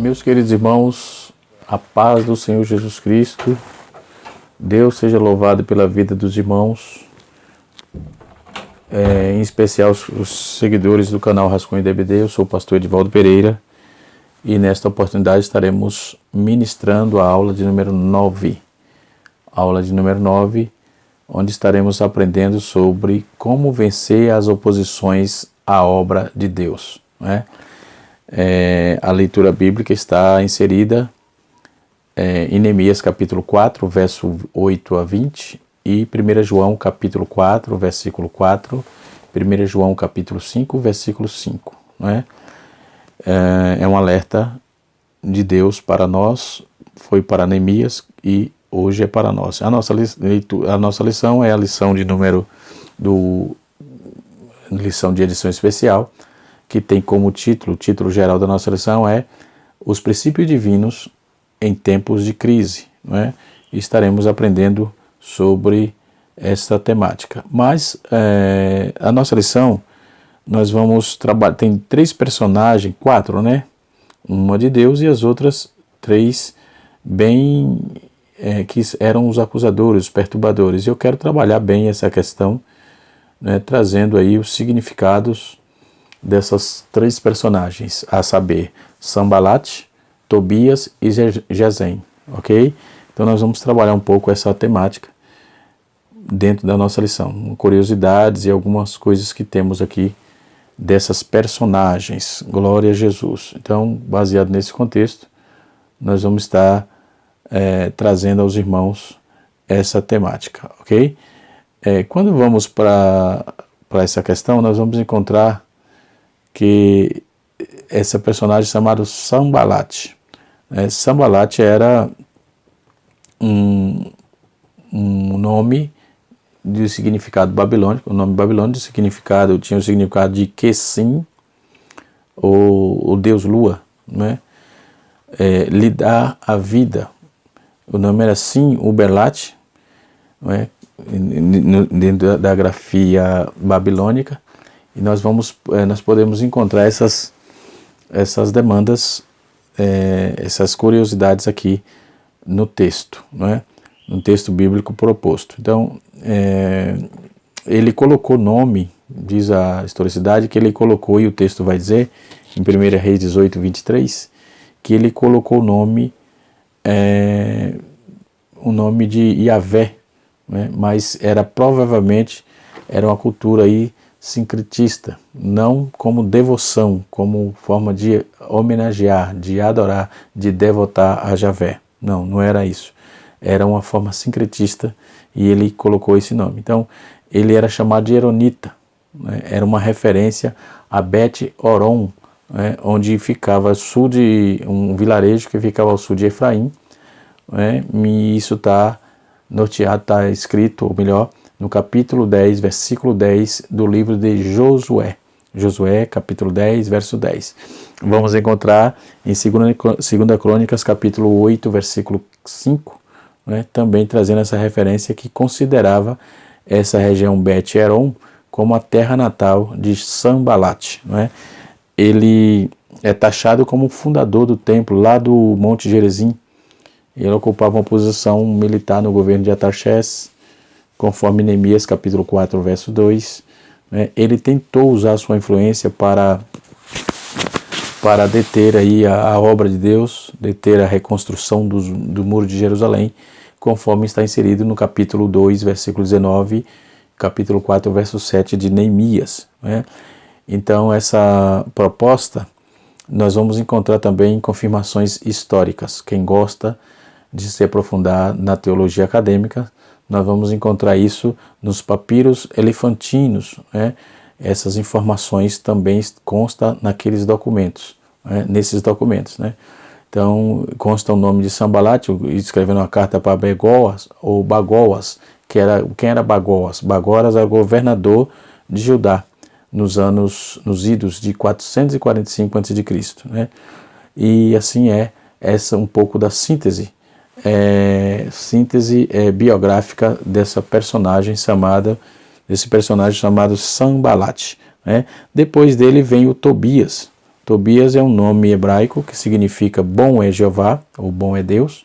Meus queridos irmãos, a paz do Senhor Jesus Cristo, Deus seja louvado pela vida dos irmãos, em especial os seguidores do canal Rascunho DBD. Eu sou o pastor Edivaldo Pereira e nesta oportunidade estaremos ministrando a aula de número 9. Aula de número 9, onde estaremos aprendendo sobre como vencer as oposições à obra de Deus, né? A leitura bíblica está inserida em Neemias capítulo 4, verso 8 a 20 e 1 João capítulo 4, versículo 4, 1 João capítulo 5, versículo 5. Né? É um alerta de Deus para nós, foi para Neemias e hoje é para nós. A nossa lição é a lição de lição de edição especial, que tem como título, o título geral da nossa lição é Os Princípios Divinos em Tempos de Crise, não é? E estaremos aprendendo sobre essa temática. Mas a nossa lição, nós vamos trabalhar, tem 3 personagens, 4, né? Uma de Deus e as outras 3 que eram os acusadores, os perturbadores. E eu quero trabalhar bem essa questão, né, trazendo aí os significados dessas 3 personagens, a saber, Sanbalat, Tobias e Gesem, ok? Então nós vamos trabalhar um pouco essa temática dentro da nossa lição, curiosidades e algumas coisas que temos aqui dessas personagens, glória a Jesus. Então, baseado nesse contexto, nós vamos estar trazendo aos irmãos essa temática, ok? Quando vamos para essa questão, nós vamos encontrar que essa personagem chamada Sanbalat. Sanbalat era um nome de significado babilônico, o nome babilônico tinha o significado de Quessim, ou Deus Lua, né? Lhe dá a vida. O nome era Sim Uberlat, né? Dentro da grafia babilônica. E nós podemos encontrar essas demandas, essas curiosidades aqui no texto, né? No texto bíblico proposto. Então, ele colocou nome, diz a historicidade, que ele colocou, e o texto vai dizer, em 1 Reis 18, 23, que ele colocou o nome de Yahvé, né? Mas provavelmente era uma cultura aí sincretista, não como devoção, como forma de homenagear, de adorar, de devotar a Javé. Não era isso. Era uma forma sincretista e ele colocou esse nome. Então, ele era chamado de Eronita, né? Era uma referência a Bet-Horon, né? Onde ficava um vilarejo que ficava ao sul de Efraim, né? E isso está norteado, está escrito, ou melhor, no capítulo 10, versículo 10 do livro de Josué. Josué, capítulo 10, verso 10. Vamos encontrar em 2 Crônicas, capítulo 8, versículo 5, né, também trazendo essa referência que considerava essa região Bet-Horon como a terra natal de Sanbalat, né? Ele é taxado como fundador do templo lá do Monte Gerizim. Ele ocupava uma posição militar no governo de Artaxerxes, conforme Neemias capítulo 4, verso 2, né? Ele tentou usar sua influência para deter aí a obra de Deus, deter a reconstrução do muro de Jerusalém, conforme está inserido no capítulo 2, versículo 19, capítulo 4, verso 7 de Neemias, né? Então essa proposta nós vamos encontrar também confirmações históricas. Quem gosta de se aprofundar na teologia acadêmica, nós vamos encontrar isso nos papiros elefantinos, né? Essas informações também constam naqueles documentos, né? Nesses documentos, né? Então, consta o nome de Sanbalat, escrevendo uma carta para Bagoas, ou Bagoas, quem era Bagoas? Bagoas era governador de Judá, nos idos de 445 a.C., né? E assim essa um pouco da síntese biográfica desse personagem chamado Sanbalat, né? Depois dele vem o Tobias. Tobias é um nome hebraico que significa bom é Jeová, ou bom é Deus,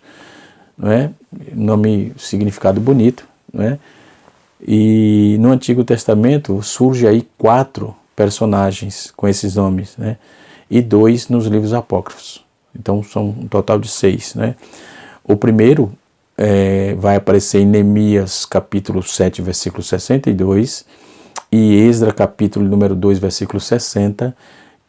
não é? Nome, significado bonito, não é? E no Antigo Testamento surge aí 4 personagens com esses nomes, né? E 2 nos livros apócrifos. Então são um total de 6, né? O primeiro vai aparecer em Neemias capítulo 7, versículo 62, e Esdra capítulo número 2, versículo 60,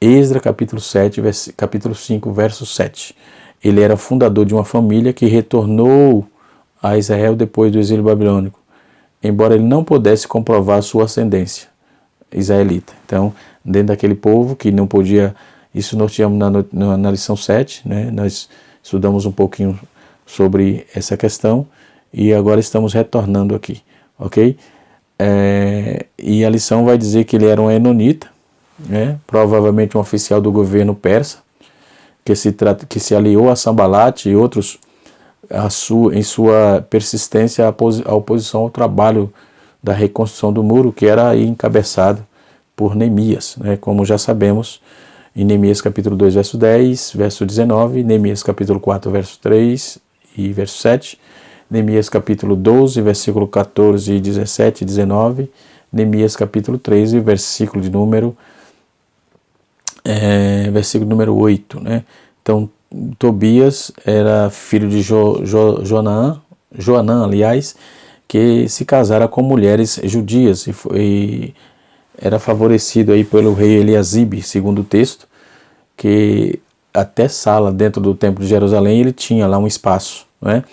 Esdra capítulo 7, capítulo 5, verso 7. Ele era fundador de uma família que retornou a Israel depois do exílio babilônico, embora ele não pudesse comprovar sua ascendência israelita. Então, dentro daquele povo que não podia, isso nós tínhamos na lição 7, né? Nós estudamos um pouquinho sobre essa questão e agora estamos retornando aqui, ok? E a lição vai dizer que ele era um enonita, né? Provavelmente um oficial do governo persa, que se aliou a Sanbalat e outros em sua persistência à oposição ao trabalho da reconstrução do muro, que era aí encabeçado por Neemias, né? Como já sabemos, em Neemias capítulo 2, verso 10, verso 19, Neemias capítulo 4, verso 3 e verso 7, Neemias capítulo 12, versículo 14, 17 e 19, Neemias capítulo 13, versículo número 8, né? Então, Tobias era filho de Joanã, aliás, que se casara com mulheres judias e era favorecido aí pelo rei Eliasibe, segundo o texto, que até sala dentro do templo de Jerusalém ele tinha lá um espaço, né?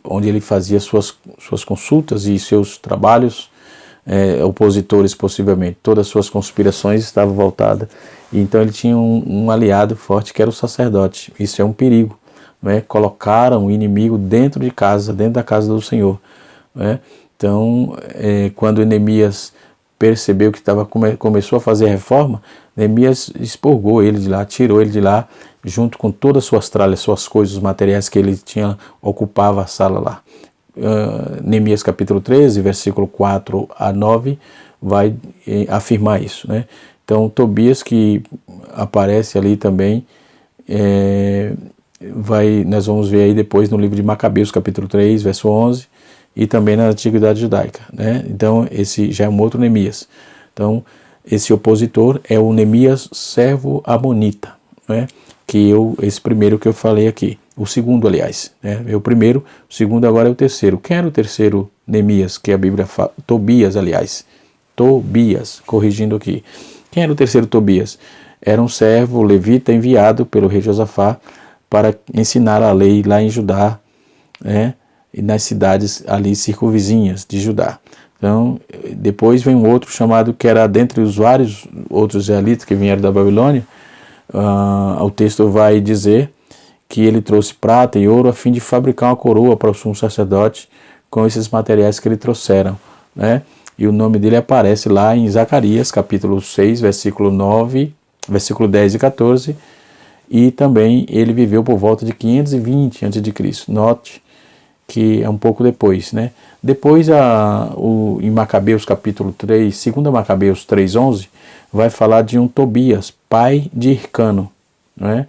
Onde ele fazia suas consultas e seus trabalhos opositores, possivelmente. Todas as suas conspirações estavam voltadas. E então ele tinha um aliado forte que era o sacerdote. Isso é um perigo, né? Colocaram o inimigo dentro da casa do Senhor, né? Então, quando Neemias percebeu que começou a fazer reforma, Neemias expurgou ele de lá, tirou ele de lá, junto com todas as suas tralhas, suas coisas, os materiais que ele tinha, ocupava a sala lá. Neemias capítulo 13, versículo 4 a 9, vai afirmar isso, né? Então, Tobias, que aparece ali também, nós vamos ver aí depois no livro de Macabeus, capítulo 3, verso 11, e também na Antiguidade Judaica, né? Então, esse já é um outro Neemias. Então, esse opositor é o Neemias servo amonita, né? Esse primeiro que eu falei aqui. O segundo, aliás, né? O primeiro, o segundo, agora é o terceiro. Quem era o terceiro Neemias, que a Bíblia fala? Tobias, aliás. Tobias, corrigindo aqui. Quem era o terceiro Tobias? Era um servo levita enviado pelo rei Josafá para ensinar a lei lá em Judá, né? E nas cidades ali circunvizinhas de Judá. Então, depois vem um outro chamado, que era dentre os vários outros israelitas que vieram da Babilônia. O texto vai dizer que ele trouxe prata e ouro a fim de fabricar uma coroa para o sumo sacerdote com esses materiais que ele trouxeram, né? E o nome dele aparece lá em Zacarias, capítulo 6, versículo 9, versículo 10 e 14, e também ele viveu por volta de 520 a.C. Note que é um pouco depois, né? Depois, em Macabeus capítulo 3, 2 Macabeus 3:11, vai falar de um Tobias, pai de Hircano, né?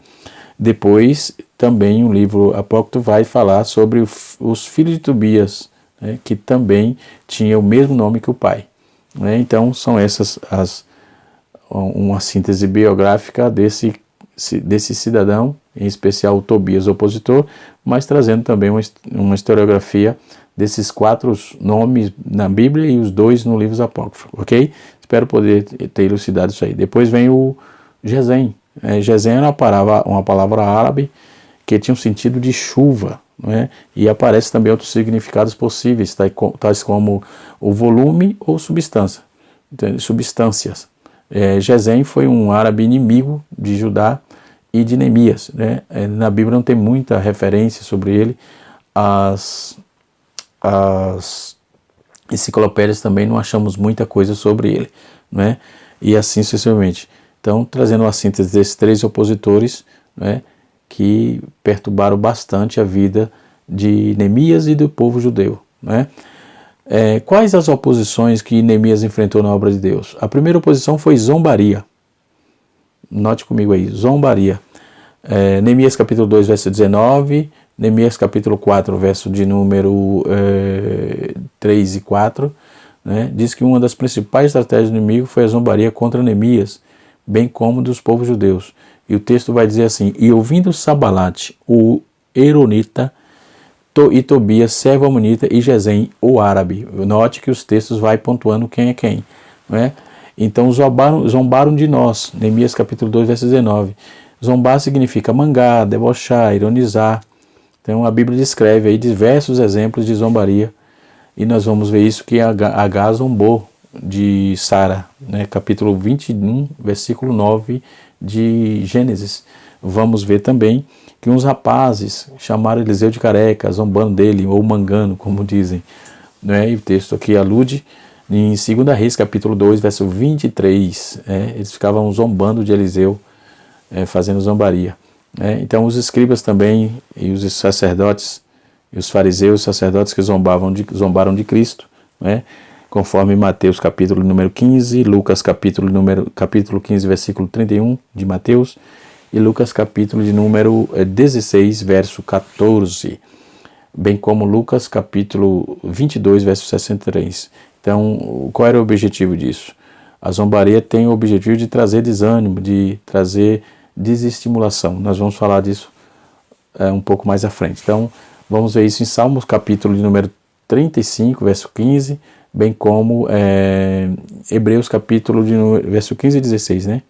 Depois, também um livro apócrifo vai falar sobre os filhos de Tobias, né? Que também tinha o mesmo nome que o pai, né? Então, são essas uma síntese biográfica desse cidadão, em especial o Tobias opositor, mas trazendo também uma historiografia desses 4 nomes na Bíblia e os 2 no livro apócrifo, ok? Espero poder ter elucidado isso aí. Depois vem o Gesem. Gesem era uma palavra árabe que tinha um sentido de chuva, né? E aparece também outros significados possíveis, tais como o volume ou substância, substâncias. Gesem foi um árabe inimigo de Judá e de Neemias, né? Na Bíblia não tem muita referência sobre ele. As enciclopédias também não achamos muita coisa sobre ele, né? E assim sucessivamente. Então, trazendo uma síntese desses 3 opositores, né, que perturbaram bastante a vida de Neemias e do povo judeu, né? Quais as oposições que Neemias enfrentou na obra de Deus? A primeira oposição foi zombaria. note comigo aí, zombaria. Neemias capítulo 2, verso 19, Neemias capítulo 4, verso de número 3 e 4, né, diz que uma das principais estratégias do inimigo foi a zombaria contra Neemias, bem como dos povos judeus. E o texto vai dizer assim: e ouvindo Sambalate, o Eronita, e Tobias, servo amonita, e Gesem, o árabe. Note que os textos vai pontuando quem é quem, né? Então zombaram de nós. Neemias capítulo 2, verso 19. Zombar significa mangar, debochar, ironizar. Então a Bíblia descreve aí diversos exemplos de zombaria, e nós vamos ver isso que H zombou de Sara, né? Capítulo 21, versículo 9 de Gênesis. Vamos ver também que uns rapazes chamaram Eliseu de careca, zombando dele, ou mangando, como dizem, né? E o texto aqui alude em 2 Reis, capítulo 2, verso 23. Eles ficavam zombando de Eliseu, fazendo zombaria. Então os escribas também, e os sacerdotes, e os fariseus, os sacerdotes que zombaram de Cristo, né? Conforme Mateus capítulo número 15, Lucas capítulo 15, versículo 31 de Mateus, e Lucas capítulo de número 16, verso 14, bem como Lucas capítulo 22, verso 63. Então, qual era o objetivo disso? A zombaria tem o objetivo de trazer desânimo, de trazer desestimulação. Nós vamos falar disso um pouco mais à frente. Então, vamos ver isso em Salmos capítulo de número 35, verso 15, bem como Hebreus capítulo de número, verso 15 e 16, né?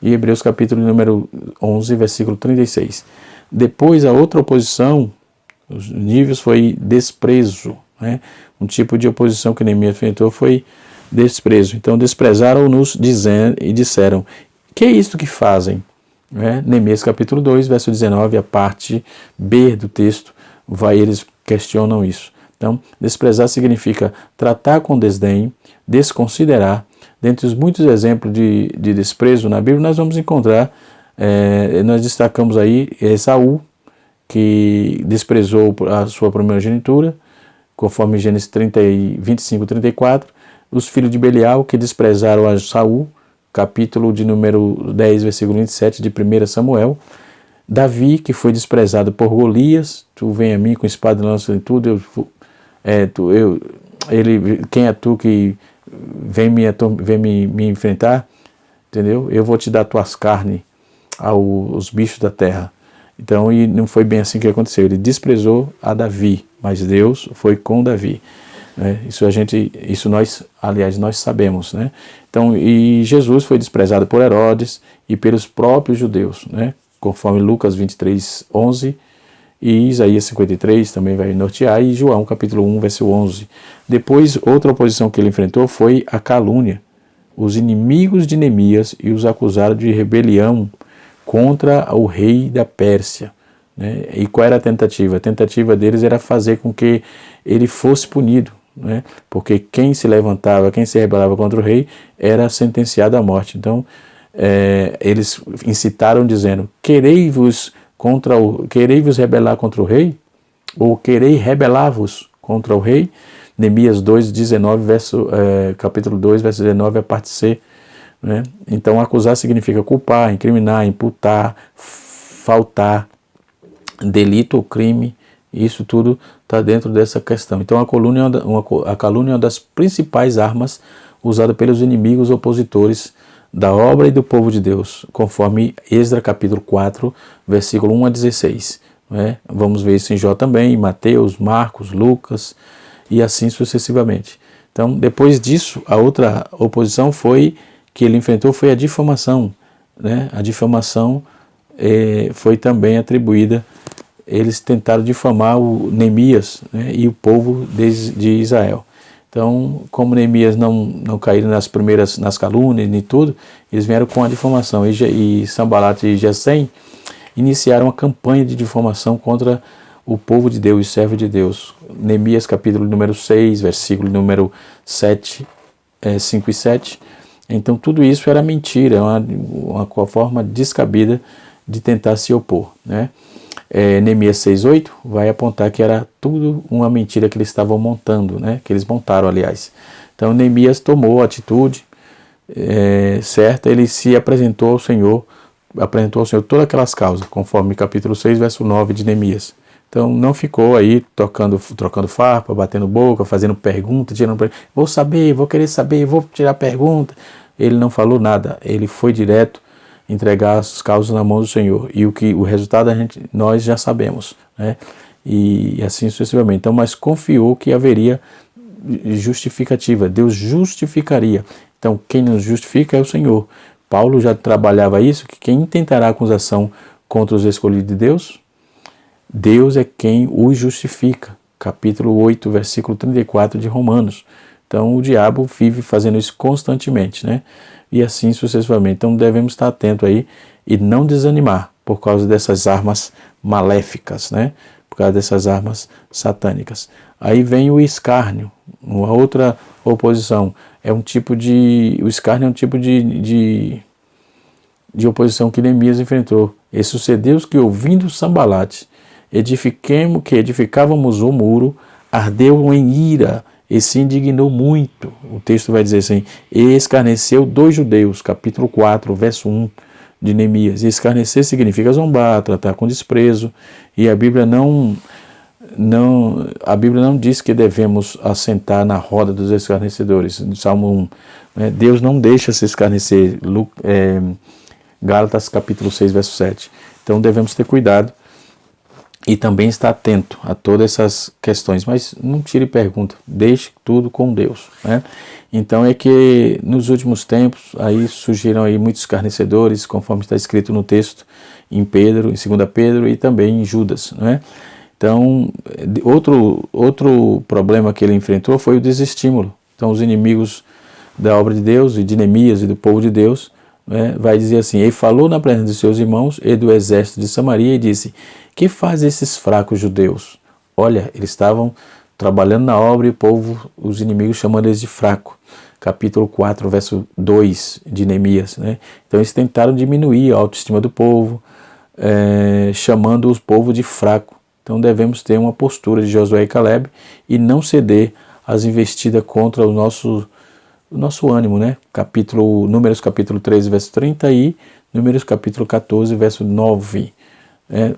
E Hebreus capítulo número 11, versículo 36. Depois, a outra oposição, os níveis, foi desprezo, né? Um tipo de oposição que Neemias enfrentou foi desprezo. Então, desprezaram-nos e disseram: que é isto que fazem? Neemias capítulo 2, verso 19, a parte B do texto, eles questionam isso. Então, desprezar significa tratar com desdém, desconsiderar. Dentre os muitos exemplos de desprezo na Bíblia, nós vamos encontrar, nós destacamos aí Esaú, que desprezou a sua primogenitura, conforme Gênesis 25, 34, os filhos de Belial, que desprezaram a Saul, capítulo de número 10, versículo 27 de 1 Samuel, Davi, que foi desprezado por Golias, tu vem a mim com espada e lança e tudo, quem é tu que vem me enfrentar, entendeu? Eu vou te dar tuas carnes aos bichos da terra. Então, e não foi bem assim que aconteceu. Ele desprezou a Davi, mas Deus foi com Davi. Isso nós sabemos, né? Então, e Jesus foi desprezado por Herodes e pelos próprios judeus, né? Conforme Lucas 23, 11, e Isaías 53 também vai nortear, e João capítulo 1, verso 11. Depois, outra oposição que ele enfrentou foi a calúnia. Os inimigos de Neemias e os acusaram de rebelião contra o rei da Pérsia, né? E qual era a tentativa? A tentativa deles era fazer com que ele fosse punido, né? Porque quem se levantava, quem se rebelava contra o rei, era sentenciado à morte. Então, eles incitaram dizendo: querei-vos rebelar contra o rei? Ou querei rebelar-vos contra o rei? Neemias 2, 19, capítulo 2, verso 19, a parte C. Né? Então, acusar significa culpar, incriminar, imputar, faltar, delito ou crime. Isso tudo está dentro dessa questão. Então, a calúnia é uma das principais armas usada pelos inimigos opositores da obra e do povo de Deus, conforme Esdras capítulo 4, versículo 1 a 16. Né? Vamos ver isso em Jó também, em Mateus, Marcos, Lucas, e assim sucessivamente. Então, depois disso, a outra oposição que ele enfrentou foi a difamação. Né? A difamação foi também atribuída. Eles tentaram difamar o Neemias, né, e o povo de Israel. Então, como Neemias não caíram nas calúnias e tudo, eles vieram com a difamação. E Sambalate e Gesem iniciaram uma campanha de difamação contra o povo de Deus e servo de Deus. Neemias capítulo número 6, versículo número 7, 5 e 7. Então, tudo isso era mentira, uma forma descabida de tentar se opor, né? Neemias 6:8 vai apontar que era tudo uma mentira que eles estavam montando, né? Que eles montaram, aliás. Então, Neemias tomou a atitude certa, ele se apresentou ao Senhor apresentou ao Senhor todas aquelas causas, conforme capítulo 6, verso 9 de Neemias. Então não ficou aí trocando farpa, batendo boca, fazendo pergunta, vou saber, vou querer saber, vou tirar pergunta. Ele não falou nada, ele foi direto entregar as causas na mão do Senhor. E o resultado nós já sabemos, né? E assim sucessivamente. Então, mas confiou que haveria justificativa, Deus justificaria. Então quem nos justifica é o Senhor. Paulo já trabalhava isso, que quem intentará acusação contra os escolhidos de Deus? Deus é quem os justifica. Capítulo 8, versículo 34 de Romanos. Então o diabo vive fazendo isso constantemente, né? E assim sucessivamente. Então devemos estar atentos aí e não desanimar por causa dessas armas maléficas, né? Por causa dessas armas satânicas. Aí vem o escárnio, uma outra oposição. O escárnio é um tipo de oposição que Neemias enfrentou. E sucedeu que, ouvindo Sambalate, que edificávamos o muro, ardeu em ira e se indignou muito. O texto vai dizer assim: e escarneceu dos judeus, capítulo 4, verso 1 de Neemias. E escarnecer significa zombar, tratar com desprezo, e a Bíblia não diz que devemos assentar na roda dos escarnecedores. Salmo 1, né? Deus não deixa se escarnecer. Gálatas capítulo 6, verso 7. Então devemos ter cuidado e também estar atento a todas essas questões, mas não tire pergunta, deixe tudo com Deus, né? Então é que nos últimos tempos aí surgiram aí muitos escarnecedores, conforme está escrito no texto em Pedro, em 2 Pedro e também em Judas, né? Então outro problema que ele enfrentou foi o desestímulo. Então os inimigos da obra de Deus e de Neemias e do povo de Deus, né, vai dizer assim: ele falou na presença de seus irmãos e do exército de Samaria e disse: que faz esses fracos judeus? Olha, eles estavam trabalhando na obra e o povo, os inimigos chamando eles de fraco. Capítulo 4, verso 2 de Neemias, né? Então eles tentaram diminuir a autoestima do povo, chamando o povo de fraco. Então devemos ter uma postura de Josué e Caleb e não ceder às investidas contra o nosso ânimo, né? Números capítulo 13, verso 30 e Números capítulo 14, verso 9.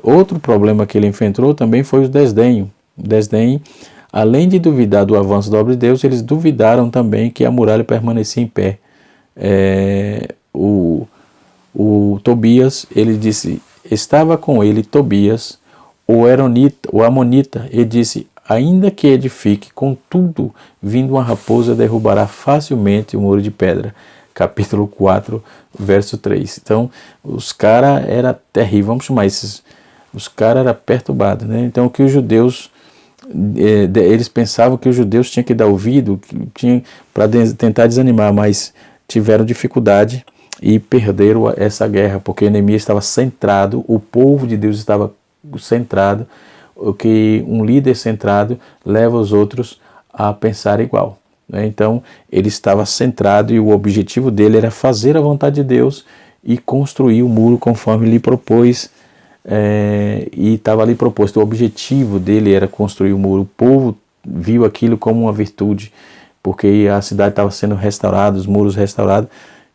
Outro problema que ele enfrentou também foi o desdém. Além de duvidar do avanço da obra de Deus, eles duvidaram também que a muralha permanecia em pé. O Tobias, ele disse, estava com ele Tobias, o Amonita, e disse: ainda que edifique, contudo, vindo uma raposa, derrubará facilmente o muro de pedra. Capítulo 4, verso 3. Então, os caras eram terríveis, vamos chamar esses. Os caras eram perturbados, né? Então, que os judeus, eles pensavam que os judeus tinham que dar ouvido para tentar desanimar, mas tiveram dificuldade e perderam essa guerra, porque Neemias estava centrado, o povo de Deus estava centrado, o que um líder centrado leva os outros a pensar igual, né? Então ele estava centrado e o objetivo dele era fazer a vontade de Deus e construir o muro conforme lhe propôs, e estava ali proposto. O objetivo dele era construir o muro. O povo viu aquilo como uma virtude, porque a cidade estava sendo restaurada, os muros restaurados.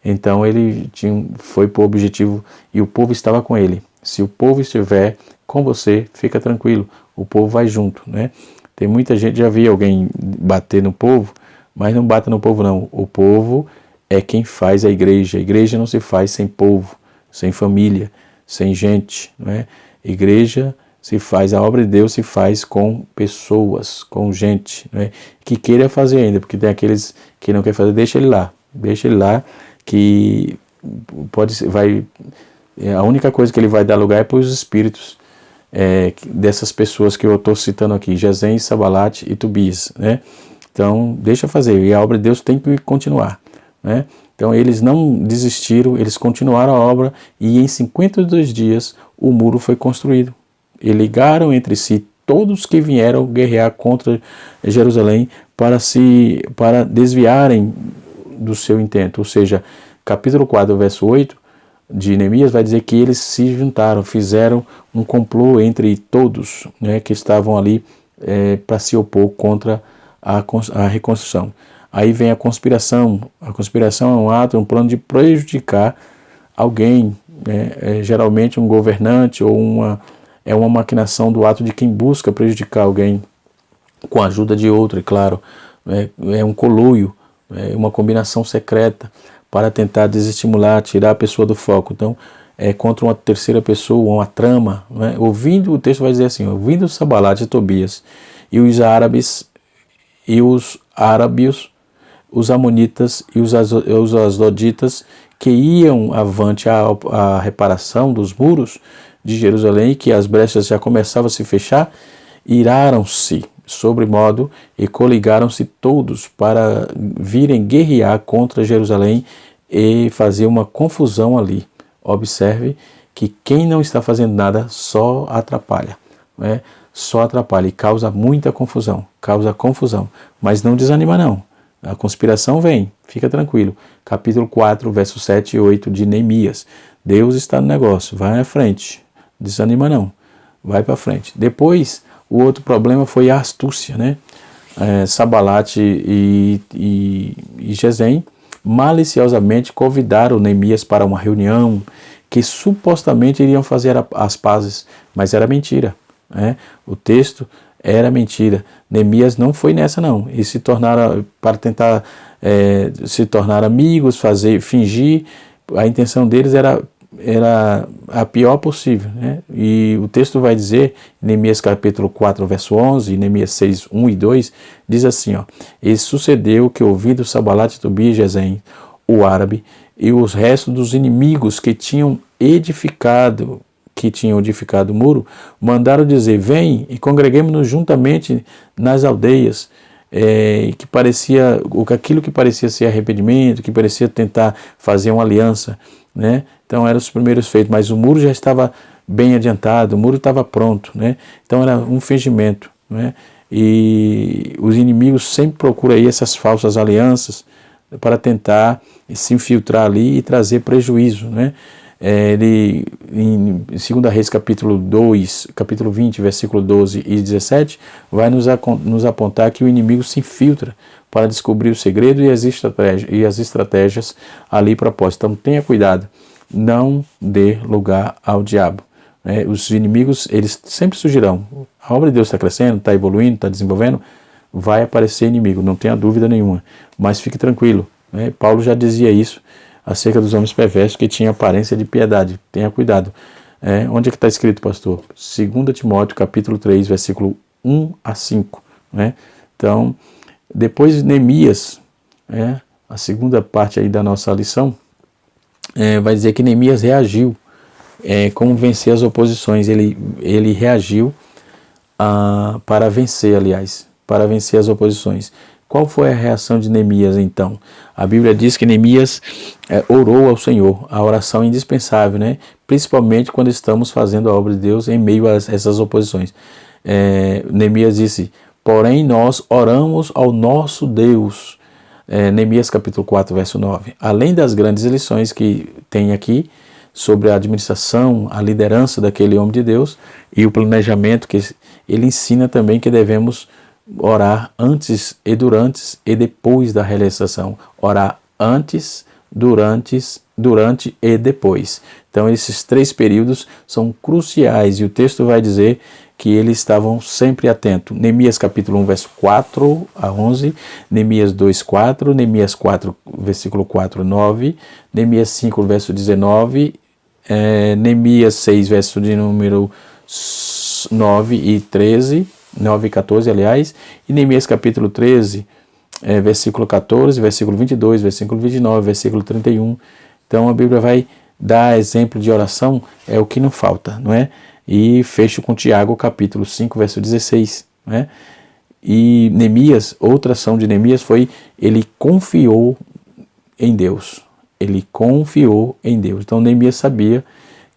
Então ele foi para o objetivo e o povo estava com ele. Se o povo estiver com você, fica tranquilo, o povo vai junto, né? Tem muita gente, já vi alguém bater no povo, mas não bata no povo não. O povo é quem faz a igreja não se faz sem povo, sem família, sem gente, né? Igreja se faz, a obra de Deus se faz com pessoas, com gente, né? Que queira fazer ainda, porque tem aqueles que não querem fazer, deixa ele lá, que a única coisa que ele vai dar lugar é para os espíritos dessas pessoas que eu estou citando aqui, Gesem, Sambalate e Tobias, né? Então deixa fazer, e a obra de Deus tem que continuar, né? Então eles não desistiram, eles continuaram a obra e em 52 dias o muro foi construído. E ligaram entre si todos que vieram guerrear contra Jerusalém para desviarem do seu intento. Ou seja, capítulo 4, verso 8 de Neemias vai dizer que eles se juntaram, fizeram um complô entre todos, né, que estavam ali para se opor contra a reconstrução. Aí vem a conspiração. A conspiração é um ato, um plano de prejudicar alguém, geralmente um governante ou uma maquinação do ato de quem busca prejudicar alguém com a ajuda de outro, é claro. É um conluio, uma combinação secreta para tentar desestimular, tirar a pessoa do foco. Então, é contra uma terceira pessoa, uma trama. Ouvindo, o texto vai dizer assim, ouvindo Sanbalat e Tobias e os árabes e os árabios, os amonitas e os asdoditas que iam avante à reparação dos muros de Jerusalém, que as brechas já começavam a se fechar, iraram-se sobremodo e coligaram-se todos para virem guerrear contra Jerusalém e fazer uma confusão ali. Observe que quem não está fazendo nada só atrapalha, só atrapalha e causa muita confusão, mas não desanima não. A conspiração vem, fica tranquilo. Capítulo 4, versos 7 e 8 de Neemias. Deus está no negócio, vai à frente, desanima não, vai para frente. Depois, o outro problema foi a astúcia, Sanbalat e Gesem maliciosamente convidaram Neemias para uma reunião que supostamente iriam fazer as pazes, mas era mentira. O texto era mentira. Neemias não foi nessa não. E se tornaram para tentar se tornar amigos, fingir. A intenção deles era a pior possível. E o texto vai dizer, Neemias capítulo 4, verso 11, Neemias 6, 1 e 2, diz assim, e sucedeu que ouvindo Sanbalat, Tobias e Gesem, o árabe, e os restos dos inimigos que tinham edificado o muro, mandaram dizer, vem e congreguemos-nos juntamente nas aldeias, aquilo que parecia ser arrependimento, que parecia tentar fazer uma aliança, Então eram os primeiros feitos, mas o muro já estava bem adiantado, o muro estava pronto, Então era um fingimento, E os inimigos sempre procuram aí essas falsas alianças para tentar se infiltrar ali e trazer prejuízo, Ele, em 2 Reis capítulo 2, capítulo 20, versículo 12 e 17, vai nos apontar que o inimigo se infiltra para descobrir o segredo e as estratégias ali propostas. Então tenha cuidado, não dê lugar ao diabo. Os inimigos, eles sempre surgirão. A obra de Deus está crescendo, está evoluindo, está desenvolvendo, vai aparecer inimigo, não tenha dúvida nenhuma. Mas fique tranquilo, Paulo já dizia isso acerca dos homens perversos que tinham aparência de piedade. Tenha cuidado. Onde é que está escrito, pastor? 2 Timóteo, capítulo 3, versículo 1 a 5. Então, depois de Neemias, a segunda parte aí da nossa lição, vai dizer que Neemias reagiu. Como vencer as oposições. Ele reagiu para vencer, para vencer as oposições. Qual foi a reação de Neemias, então? A Bíblia diz que Neemias orou ao Senhor. A oração é indispensável, Principalmente quando estamos fazendo a obra de Deus em meio a essas oposições. Neemias disse, porém nós oramos ao nosso Deus. Neemias capítulo 4, verso 9. Além das grandes lições que tem aqui sobre a administração, a liderança daquele homem de Deus e o planejamento, que ele ensina também que devemos orar antes e durante e depois da realização. Orar antes, durante e depois. Então esses 3 períodos são cruciais e o texto vai dizer que eles estavam sempre atentos. Neemias capítulo 1, verso 4 a 11, Neemias 2, 4, Neemias 4, versículo 4 a 9, Neemias 5, verso 19, Neemias 6, verso de número 9 e 13, 9 e 14, aliás, e Neemias capítulo 13, versículo 14, versículo 22, versículo 29, versículo 31. Então a Bíblia vai dar exemplo de oração, é o que não falta, E fecho com Tiago capítulo 5, verso 16, E Neemias, outra ação de Neemias foi, ele confiou em Deus. Então Neemias sabia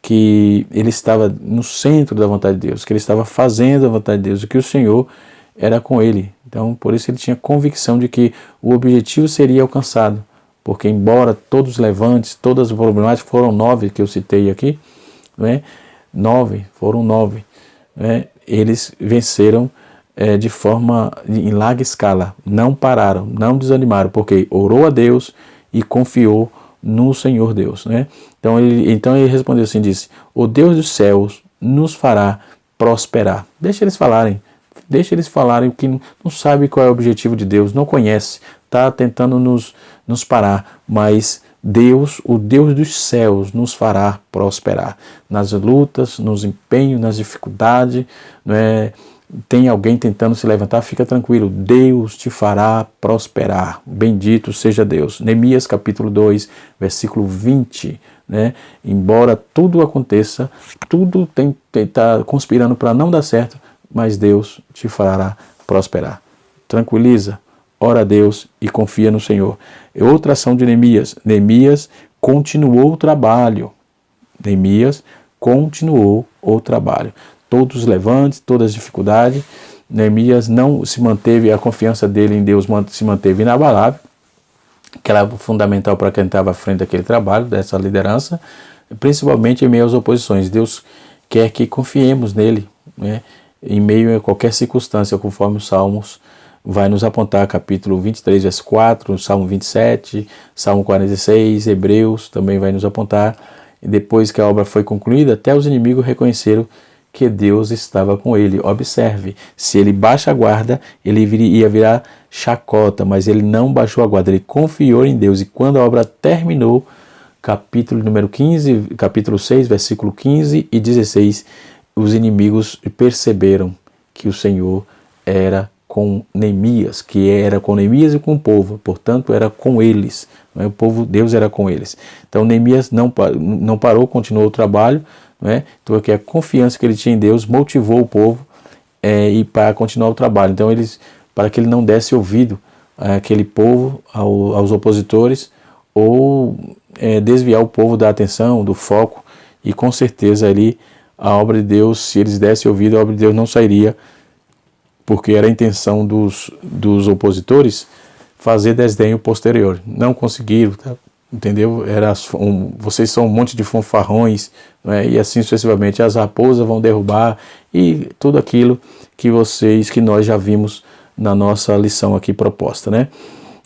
que ele estava no centro da vontade de Deus, que ele estava fazendo a vontade de Deus, e que o Senhor era com ele. Então, por isso ele tinha convicção de que o objetivo seria alcançado, porque embora todos os levantes, todas as problemáticas, foram 9 que eu citei aqui, foram 9, eles venceram em larga escala, não pararam, não desanimaram, porque orou a Deus e confiou no Senhor Deus, né? Então ele respondeu assim, disse: o Deus dos céus nos fará prosperar. Deixa eles falarem o que não sabe qual é o objetivo de Deus, não conhece, está tentando nos parar, mas Deus, o Deus dos céus, nos fará prosperar nas lutas, nos empenhos, nas dificuldades, não é? Tem alguém tentando se levantar, fica tranquilo, Deus te fará prosperar, bendito seja Deus. Neemias capítulo 2, versículo 20, né? Embora tudo aconteça, tudo está conspirando para não dar certo, mas Deus te fará prosperar. Tranquiliza, ora a Deus e confia no Senhor. Outra ação de Neemias. Neemias continuou o trabalho. Neemias continuou o trabalho. Todos os levantes, todas as dificuldades. Neemias não se manteve, a confiança dele em Deus se manteve inabalável, que era fundamental para quem estava à frente daquele trabalho, dessa liderança, principalmente em meio às oposições. Deus quer que confiemos nele, né? Em meio a qualquer circunstância, conforme os Salmos vai nos apontar, capítulo 23, verso 4, Salmo 27, Salmo 46, Hebreus também vai nos apontar. E depois que a obra foi concluída, até os inimigos reconheceram que Deus estava com ele. Observe, se ele baixa a guarda, ele ia virar chacota, mas ele não baixou a guarda, ele confiou em Deus. E quando a obra terminou, capítulo número 15, capítulo 6, versículo 15 e 16, os inimigos perceberam que o Senhor era com Neemias, que era com Neemias e com o povo, portanto era com eles, não é? O povo, Deus era com eles. Então Neemias não parou, continuou o trabalho, não é? Então aqui a confiança que ele tinha em Deus motivou o povo e para continuar o trabalho. Então para que ele não desse ouvido àquele povo, aos opositores, ou desviar o povo da atenção, do foco, e com certeza ali a obra de Deus, se eles dessem ouvido, a obra de Deus não sairia, porque era a intenção dos opositores fazer desdenho posterior. Não conseguiram, tá? Entendeu? Vocês são um monte de fanfarrões, né? E assim sucessivamente, as raposas vão derrubar, e tudo aquilo que nós já vimos na nossa lição aqui proposta, né?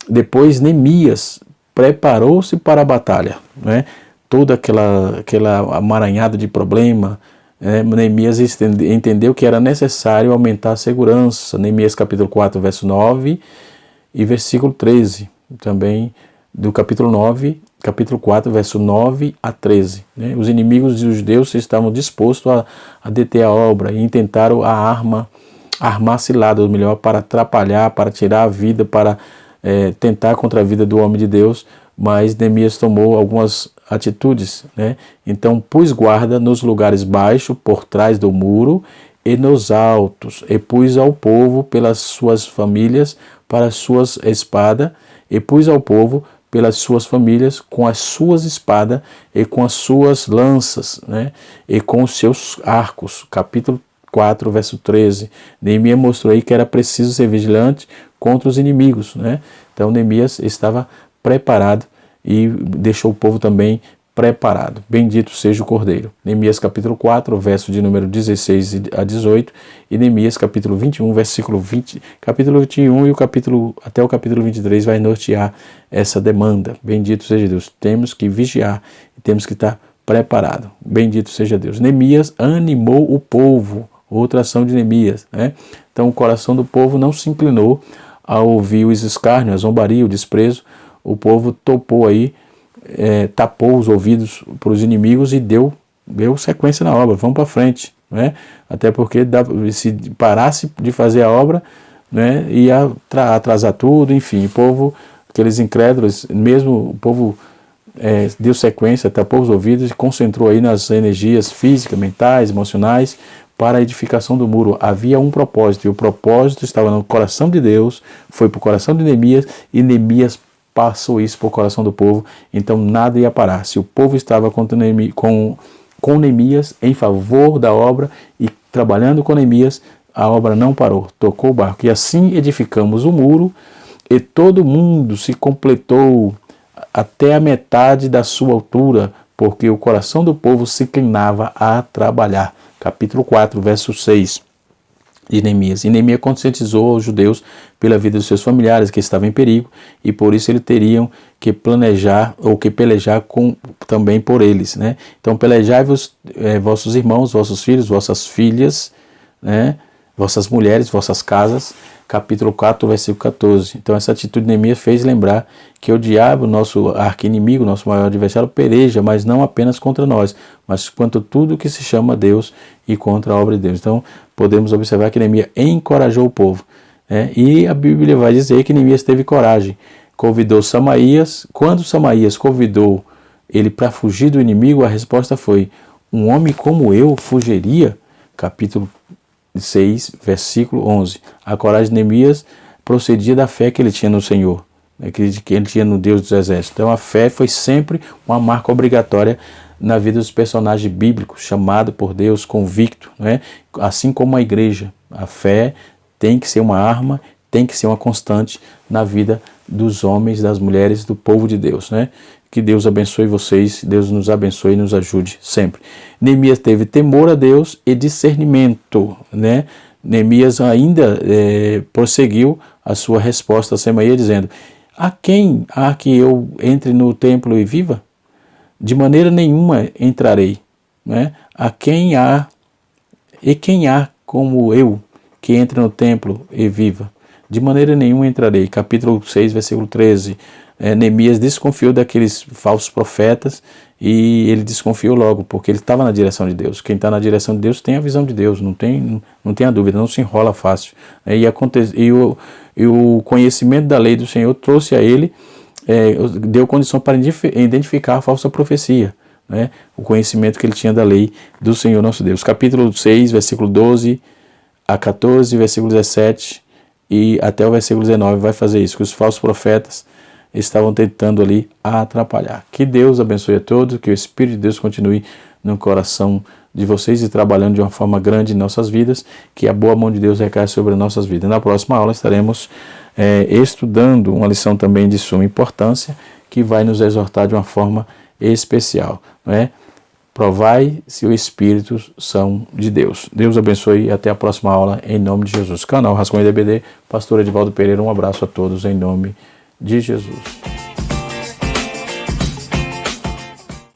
Depois Neemias preparou-se para a batalha, né? Toda aquela amaranhada de problema, Neemias entendeu que era necessário aumentar a segurança. Neemias capítulo 4, verso 9 e versículo 13, também do capítulo 9, capítulo 4, verso 9 a 13. Né? Os inimigos dos judeus estavam dispostos a deter a obra e intentaram armar ciladas, melhor, para atrapalhar, para tirar a vida, para tentar contra a vida do homem de Deus, mas Neemias tomou algumas atitudes, né? Então pus guarda nos lugares baixos, por trás do muro, e nos altos, e pus ao povo pelas suas famílias, para as suas espadas, e pus ao povo pelas suas famílias, com as suas espadas, e com as suas lanças, né? E com os seus arcos. Capítulo 4, verso 13. Neemias mostrou aí que era preciso ser vigilante contra os inimigos, né? Então Neemias estava preparado e deixou o povo também preparado. Bendito seja o Cordeiro. Neemias capítulo 4, verso de número 16 a 18, e Neemias capítulo 21, versículo 20, capítulo 21 e até o capítulo 23 vai nortear essa demanda. Bendito seja Deus. Temos que vigiar e temos que estar preparado. Bendito seja Deus. Neemias animou o povo. Outra ação de Neemias, né? Então o coração do povo não se inclinou ao ouvir os escárnios, a zombaria, o desprezo. O povo topou aí, tapou os ouvidos para os inimigos e deu sequência na obra. Vamos para frente, né? Até porque se parasse de fazer a obra, né, ia atrasar tudo, enfim. O povo, aqueles incrédulos, mesmo o povo deu sequência, tapou os ouvidos e concentrou aí nas energias físicas, mentais, emocionais, para a edificação do muro. Havia um propósito, e o propósito estava no coração de Deus, foi para o coração de Neemias, e Neemias passou isso para o coração do povo, então nada ia parar. Se o povo estava com Neemias em favor da obra e trabalhando com Neemias, a obra não parou, tocou o barco. E assim edificamos o muro, e todo mundo se completou até a metade da sua altura, porque o coração do povo se inclinava a trabalhar. Capítulo 4, verso 6. de Neemias. E Neemias conscientizou os judeus pela vida dos seus familiares que estavam em perigo, e por isso eles teriam que planejar ou que pelejar também por eles, né? Então pelejai-vos, vossos irmãos, vossos filhos, vossas filhas, né? Vossas mulheres, vossas casas, capítulo 4, versículo 14. Então essa atitude de Neemias fez lembrar que o diabo, nosso arqui-inimigo, nosso maior adversário, peleja, mas não apenas contra nós, mas contra tudo que se chama Deus e contra a obra de Deus. Então podemos observar que Neemias encorajou o povo, né? E a Bíblia vai dizer que Neemias teve coragem, convidou Samaías. Quando Samaías convidou ele para fugir do inimigo, a resposta foi: um homem como eu fugiria? Capítulo 6, versículo 11. A coragem de Neemias procedia da fé que ele tinha no Senhor, né, que ele tinha no Deus dos exércitos. Então a fé foi sempre uma marca obrigatória na vida dos personagens bíblicos, chamado por Deus, convicto, né? Assim como a igreja, a fé tem que ser uma arma, tem que ser uma constante na vida dos homens, das mulheres, do povo de Deus, né? Que Deus abençoe vocês, Deus nos abençoe e nos ajude sempre. Neemias teve temor a Deus e discernimento, né? Neemias ainda prosseguiu a sua resposta a Semaías, dizendo: a quem há que eu entre no templo e viva? De maneira nenhuma entrarei, né? Quem há como eu que entre no templo e viva? De maneira nenhuma entrarei. Capítulo 6, versículo 13. Neemias desconfiou daqueles falsos profetas, e ele desconfiou logo, porque ele estava na direção de Deus. Quem está na direção de Deus tem a visão de Deus, não tem a dúvida, não se enrola fácil. E o conhecimento da lei do Senhor trouxe a ele, deu condição para identificar a falsa profecia, né? O conhecimento que ele tinha da lei do Senhor nosso Deus. Capítulo 6, versículo 12 a 14, versículo 17 e até o versículo 19 vai fazer isso, que os falsos profetas estavam tentando ali atrapalhar. Que Deus abençoe a todos, que o Espírito de Deus continue no coração de vocês e trabalhando de uma forma grande em nossas vidas, que a boa mão de Deus recaia sobre nossas vidas. Na próxima aula estaremos estudando uma lição também de suma importância, que vai nos exortar de uma forma especial, não é? Provai se os Espíritos são de Deus. Deus abençoe e até a próxima aula, em nome de Jesus. Canal Rascunho DBD, pastor Edivaldo Pereira, um abraço a todos em nome de Jesus.